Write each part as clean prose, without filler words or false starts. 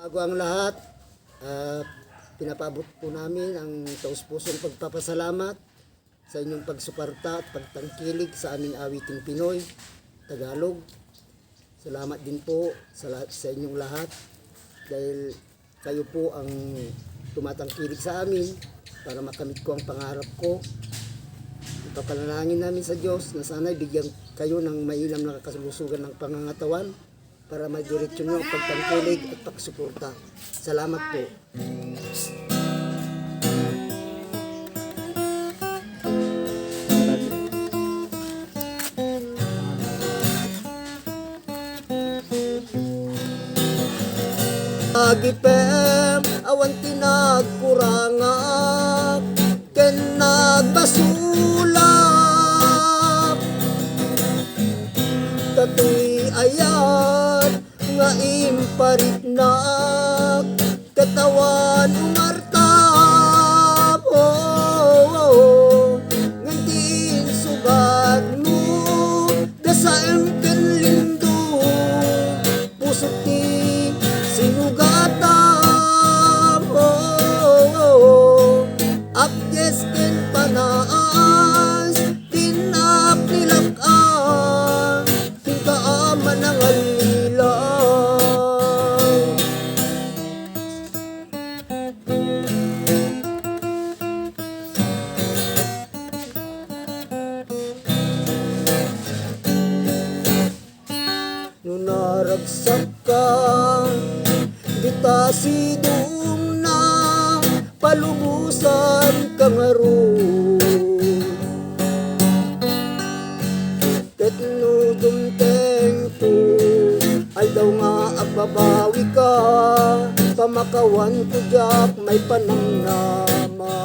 Bago ang lahat, pinapaabot po namin ang taus-pusong pagpapasalamat sa inyong pagsuporta at pagtangkilik sa aming awiting Pinoy, Tagalog. Salamat din po sa inyong lahat dahil kayo po ang tumatangkilik sa amin para makamit ko ang pangarap ko. Ipapanalangin namin sa Diyos na sana'y bigyan kayo ng mainam na kalusugan ng pangangatawan para madiretso nyo ang pagtangkilig at pagsuporta. Salamat po. Agipem awan tinagkurangak ken nagbasulak katoy ayat nga imparitnak katawan umartap ngantin sugat mo dasaem ken lindo pusok ti sinugatam akdes ken panaas tinapnilakan tingkaaman ang naragsak ka bitasidong na palumusan kang aron ketnudong tengko aldaw nga agbabawi ka pamakawan ko jak may panangnama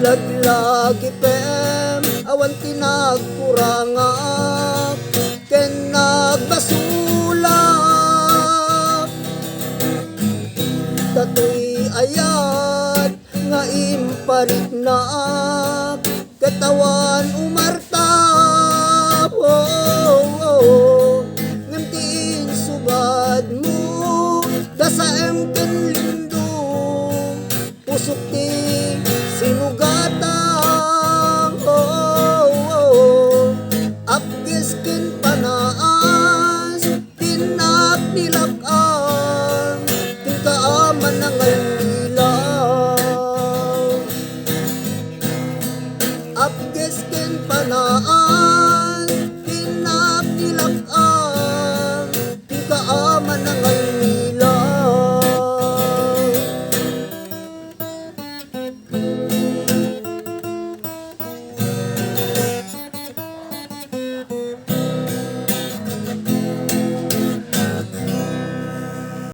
laglagi pem awan tinagkurangak ken nagbasulak katoy ayat nga imparitnak katawan umartap ngantin subad mo dasaem ken lindo pusok ti sinugatang akges ken panaas tinapnilakan